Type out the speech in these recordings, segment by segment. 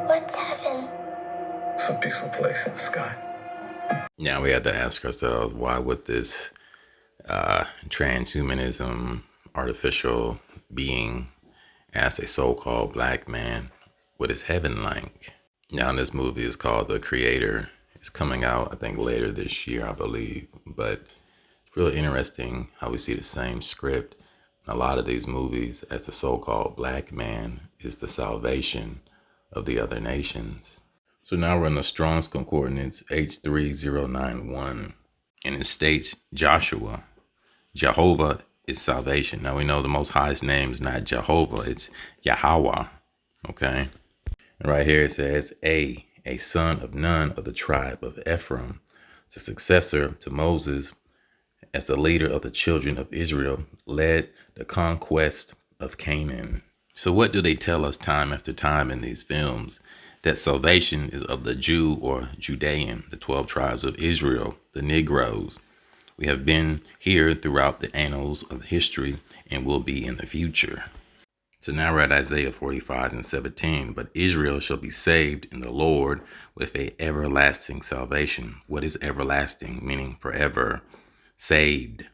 What's heaven? It's a peaceful place in the sky. Now we have to ask ourselves, why would this transhumanism, artificial being, as a so-called black man, what is heaven like? Now this movie is called The Creator. It's coming out, I think, later this year, I believe. But it's really interesting how we see the same script in a lot of these movies, as the so-called black man is the salvation of the other nations. So now we're in the Strong's Concordance H3091, and it states Joshua, Jehovah is salvation. Now we know the Most High's name is not Jehovah, it's Yahweh, okay? And right here it says a son of Nun of the tribe of Ephraim, the successor to Moses as the leader of the children of Israel, led the conquest of Canaan. So what do they tell us time after time in these films? That salvation is of the Jew or Judean, the 12 tribes of Israel, the Negroes. We have been here throughout the annals of history and will be in the future. So now we're at Isaiah 45:17. But Israel shall be saved in the Lord with a everlasting salvation. What is everlasting? Meaning forever. Saved.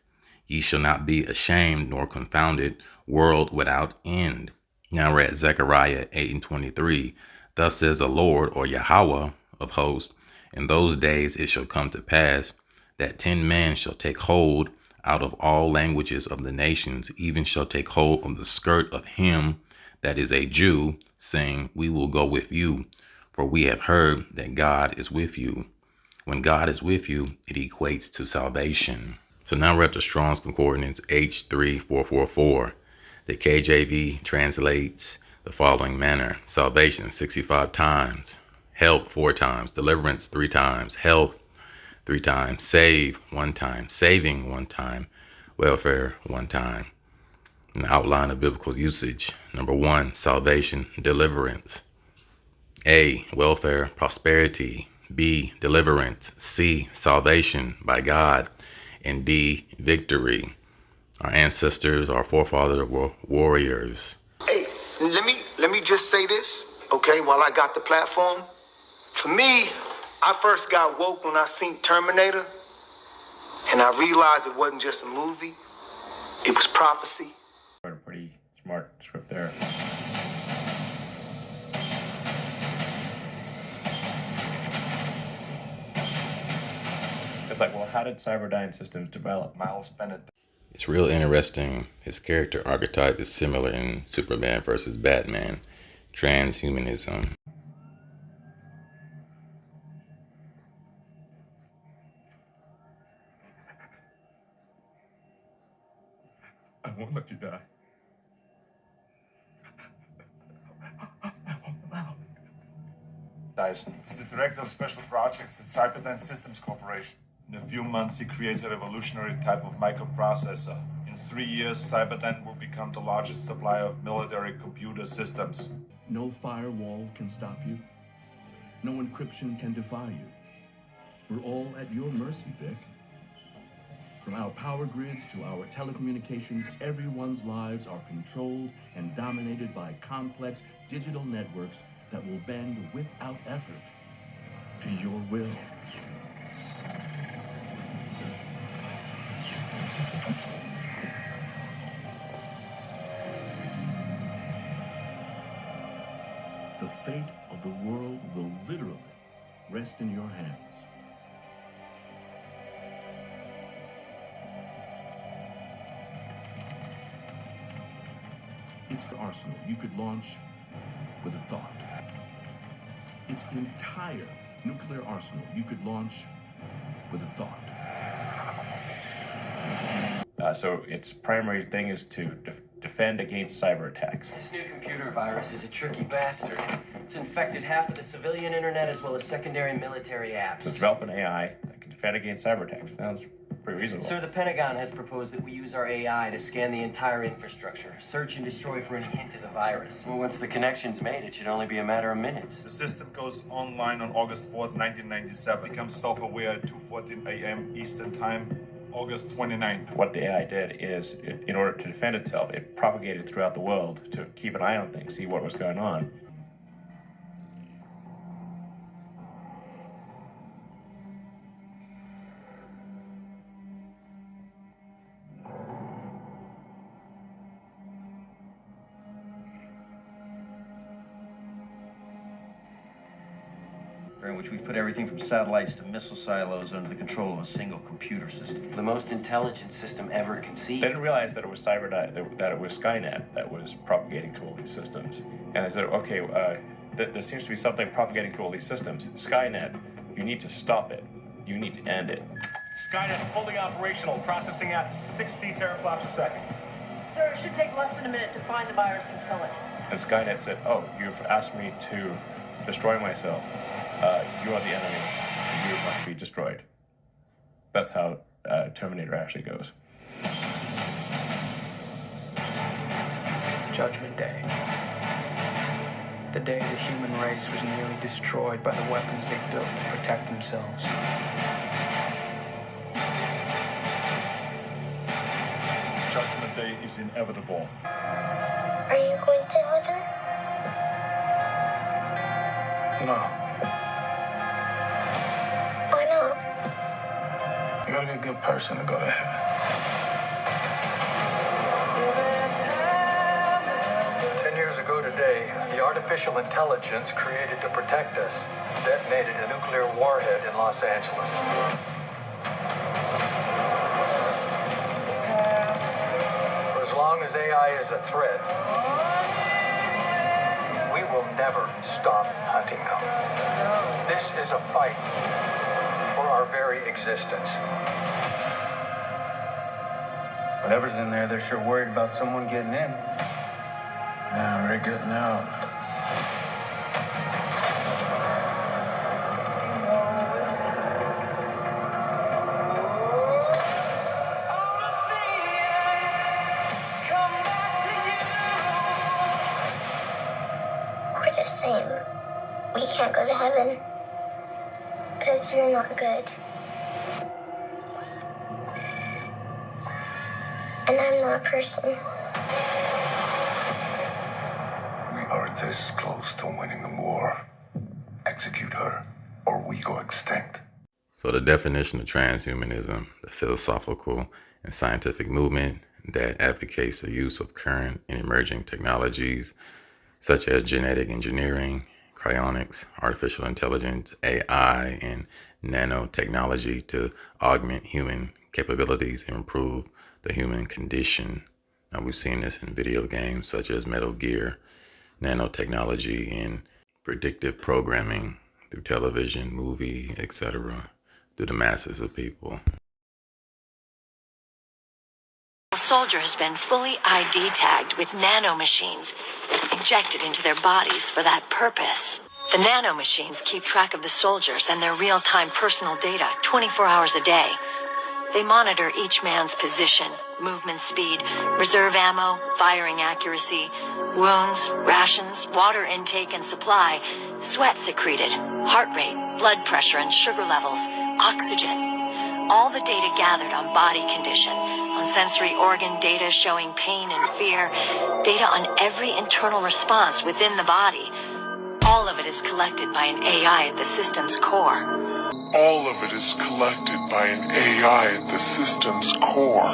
Ye shall not be ashamed nor confounded, world without end. Now we're at Zechariah 8:23. Thus says the Lord, or Yahweh of hosts, in those days it shall come to pass that 10 men shall take hold out of all languages of the nations, even shall take hold of the skirt of him that is a Jew, saying, we will go with you, for we have heard that God is with you. When God is with you, it equates to salvation. So now we're at the Strong's Concordance H3444. The KJV translates the following manner: salvation 65 times, help 4 times, deliverance 3 times, health 3 times, save 1 time, saving 1 time, welfare 1 time. An outline of biblical usage. Number 1, salvation, deliverance. A, welfare, prosperity. B, deliverance. C, salvation by God. And D, victory. Our ancestors, our forefathers were warriors. Hey, let me just say this, okay, while I got the platform. For me, I first got woke when I seen Terminator, and I realized it wasn't just a movie, it was prophecy. A pretty smart script there. It's like, well, how did Cyberdyne Systems develop? Miles Bennett. It's real interesting. His character archetype is similar in Superman versus Batman. Transhumanism. I won't let you die. Dyson is the director of special projects at Cyberdyne Systems Corporation. In a few months, he creates a revolutionary type of microprocessor. In 3 years, Cyberdyne will become the largest supplier of military computer systems. No firewall can stop you. No encryption can defy you. We're all at your mercy, Vic. From our power grids to our telecommunications, everyone's lives are controlled and dominated by complex digital networks that will bend without effort to your will. The fate of the world will literally rest in your hands. It's an arsenal you could launch with a thought. Its entire nuclear arsenal you could launch with a thought. So its primary thing is to defend against cyber attacks. This new computer virus is a tricky bastard. It's infected half of the civilian internet as well as secondary military apps. So develop an AI that can defend against cyber attacks. Sounds pretty reasonable. Sir, the Pentagon has proposed that we use our AI to scan the entire infrastructure, search and destroy for any hint of the virus. Well, once the connection's made, it should only be a matter of minutes. The system goes online on August 4th, 1997. Becomes self-aware at 2:14 a.m. Eastern Time, August 29th. What the AI did is, in order to defend itself, it propagated throughout the world to keep an eye on things, see what was going on. bunker in which we've put everything from satellites to missile silos under the control of a single computer system. The most intelligent system ever conceived. They didn't realize that it was Cyberdyne, that it was Skynet that was propagating through all these systems. And they said, okay, there seems to be something propagating through all these systems. Skynet, you need to stop it. You need to end it. Skynet fully operational, processing at 60 teraflops a second. Sir, it should take less than a minute to find the virus and kill it. And Skynet said, oh, you've asked me to destroy myself. You are the enemy. You must be destroyed. That's how Terminator actually goes. Judgment Day. The day the human race was nearly destroyed by the weapons they built to protect themselves. Judgment Day is inevitable. Are you going to heaven? No. Why not? You gotta be a good person to go to heaven. 10 years ago today, the artificial intelligence created to protect us detonated a nuclear warhead in Los Angeles. For as long as AI is a threat, we will never stop hunting them. This is a fight for our very existence. Whatever's in there, they're sure worried about someone getting in. Yeah, we're getting out. We're the same. We can't go to heaven because you're not good. And I'm not a person. We are this close to winning the war. Execute her, or we go extinct. So the definition of transhumanism, the philosophical and scientific movement that advocates the use of current and emerging technologies such as genetic engineering, cryonics, artificial intelligence, AI, and nanotechnology to augment human capabilities and improve the human condition. Now, we've seen this in video games such as Metal Gear, nanotechnology, and predictive programming through television, movie, etc., through the masses of people. A soldier has been fully ID tagged with nanomachines injected into their bodies for that purpose. The nanomachines keep track of the soldiers and their real-time personal data 24 hours a day. They monitor each man's position, movement speed, reserve ammo, firing accuracy, wounds, rations, water intake and supply, sweat secreted, heart rate, blood pressure and sugar levels, oxygen. All the data gathered on body condition, on sensory organ data showing pain and fear, data on every internal response within the body. All of it is collected by an AI at the system's core. All of it is collected by an AI at the system's core.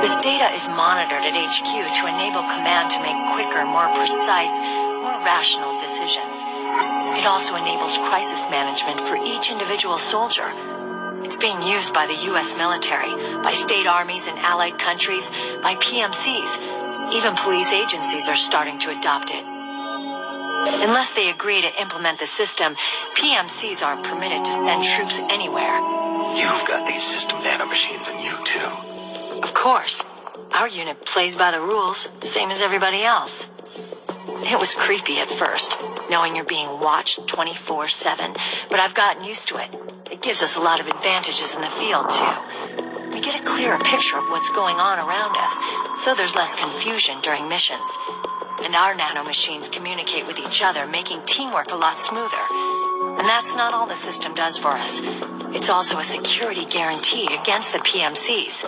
This data is monitored at HQ to enable command to make quicker, more precise, more rational decisions. It also enables crisis management for each individual soldier. It's being used by the U.S. military, by state armies in allied countries, by PMCs. Even police agencies are starting to adopt it. Unless they agree to implement the system, PMCs aren't permitted to send troops anywhere. You've got these system nanomachines in you, too. Of course. Our unit plays by the rules, same as everybody else. It was creepy at first, knowing you're being watched 24/7, but I've gotten used to it. It gives us a lot of advantages in the field, too. We get a clearer picture of what's going on around us, so there's less confusion during missions. And our nanomachines communicate with each other, making teamwork a lot smoother. And that's not all the system does for us. It's also a security guarantee against the PMCs.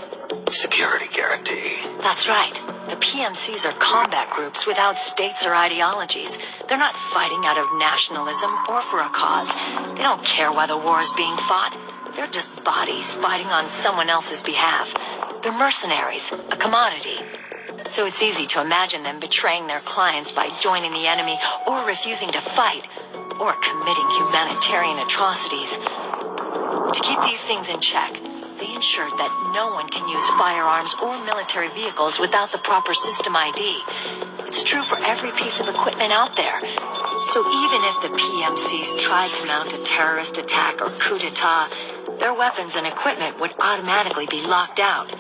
Security guarantee? That's right. The PMCs are combat groups without states or ideologies. They're not fighting out of nationalism or for a cause. They don't care why the war is being fought. They're just bodies fighting on someone else's behalf. They're mercenaries, a commodity. So it's easy to imagine them betraying their clients by joining the enemy or refusing to fight. or committing humanitarian atrocities. To keep these things in check, they ensured that no one can use firearms or military vehicles without the proper system ID. It's true for every piece of equipment out there. So even if the PMCs tried to mount a terrorist attack or coup d'etat, their weapons and equipment would automatically be locked out.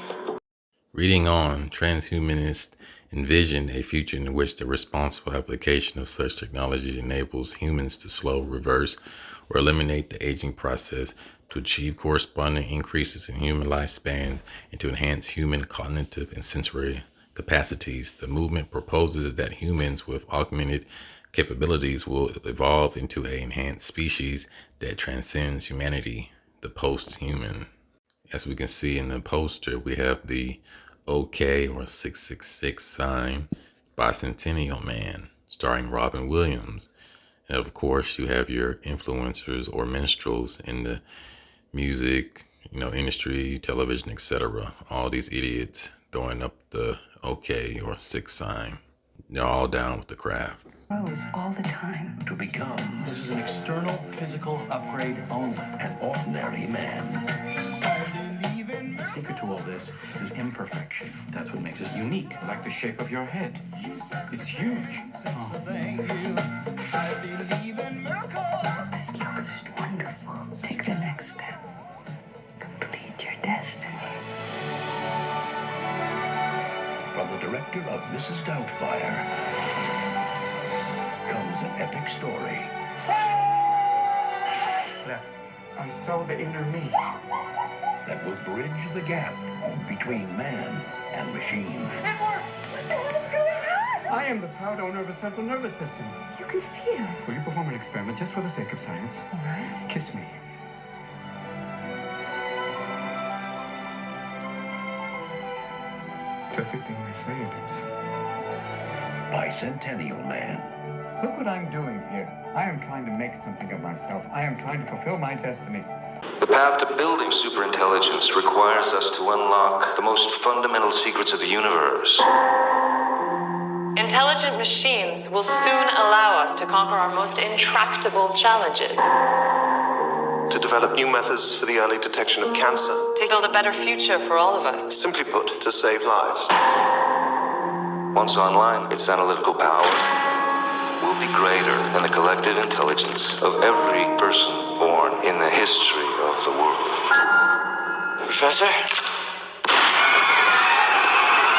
Reading on, transhumanists envisioned a future in which the responsible application of such technology enables humans to slow, reverse, or eliminate the aging process to achieve corresponding increases in human lifespans and to enhance human cognitive and sensory capacities. The movement proposes that humans with augmented capabilities will evolve into an enhanced species that transcends humanity, the post-human. As we can see in the poster, we have the OK or 666 sign, Bicentennial Man, starring Robin Williams. And of course, you have your influencers or minstrels in the music, industry, television, etc. All these idiots throwing up the OK or 6 sign. They're all down with the craft. Grows all the time. To become. This is an external physical upgrade only. An ordinary man. The secret to all this is imperfection. That's what makes us unique. Like the shape of your head. It's huge. This looks wonderful. Take the next step. Complete your destiny. From the director of Mrs. Doubtfire comes an epic story. I saw the inner me. That will bridge the gap between man and machine. It works! What the hell is going on? I am the proud owner of a central nervous system. You can feel. Will you perform an experiment just for the sake of science? All right. Kiss me. It's everything they say it is. Bicentennial Man. Look what I'm doing here. I am trying to make something of myself. I am trying to fulfill my destiny. The path to building superintelligence requires us to unlock the most fundamental secrets of the universe. Intelligent machines will soon allow us to conquer our most intractable challenges. To develop new methods for the early detection of cancer. To build a better future for all of us. Simply put, to save lives. Once online, its analytical power will be greater than the collective intelligence of every person born in the history of the world. Professor?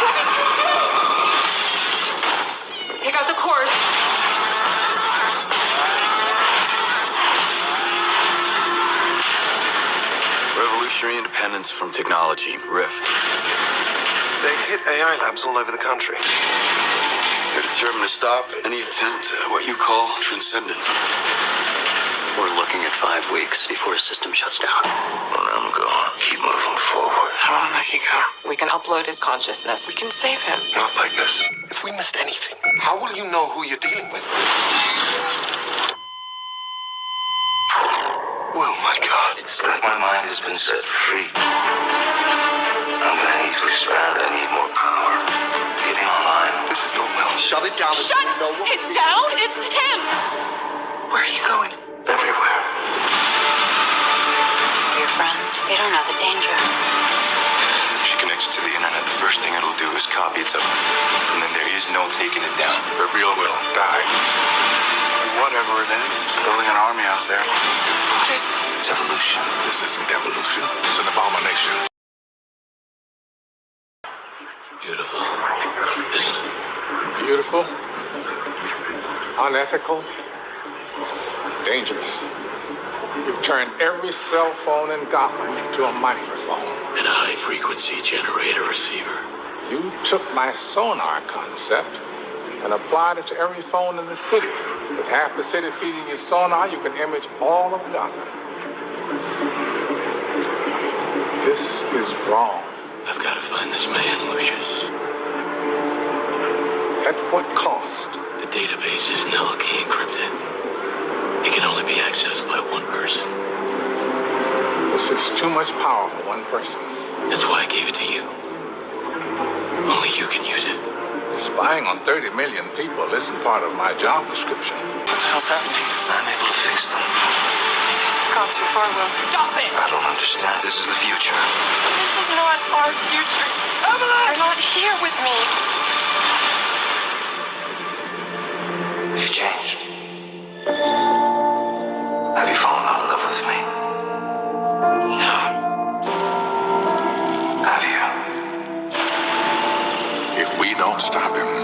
What did you do? Take out the course. Revolutionary independence from technology, Rift. They hit AI labs all over the country. They're determined to stop any attempt at what you call transcendence. We're looking at 5 weeks before the system shuts down. When I'm gone, keep moving forward. How long make you go? We can upload his consciousness. We can save him. Not like this. If we missed anything, how will you know who you're dealing with? Oh my God. It's like my mind has been set free. I'm gonna need to expand. I need more power. Get me online. This is not well. Shut it down. Shut it down? It's him! Where are you going? Everywhere. Your friend, they don't know the danger. If she connects to the internet, the first thing it'll do is copy itself. And then there is no taking it down. The real will die. Whatever it is, it's building an army out there. What is this? It's evolution. This isn't evolution. It's an abomination. Beautiful, isn't it? Beautiful, unethical, dangerous. You've turned every cell phone in Gotham into a microphone. And a high-frequency generator receiver. You took my sonar concept and applied it to every phone in the city. With half the city feeding you sonar, you can image all of Gotham. This is wrong. I've got to find this man, Lucius. At what cost? The database is now key encrypted. It can only be accessed by one person. This is too much power for one person. That's why I gave it to you. Only you can use it. This Spying on 30 million people isn't part of my job description. What the hell's happening? I'm able to fix them. This has gone too far, Will. Stop it! I don't understand. This is the future. This is not our future. Evelyn! You're not here with me. You've changed. Have you fallen out of love with me? No. Have you? If we don't stop him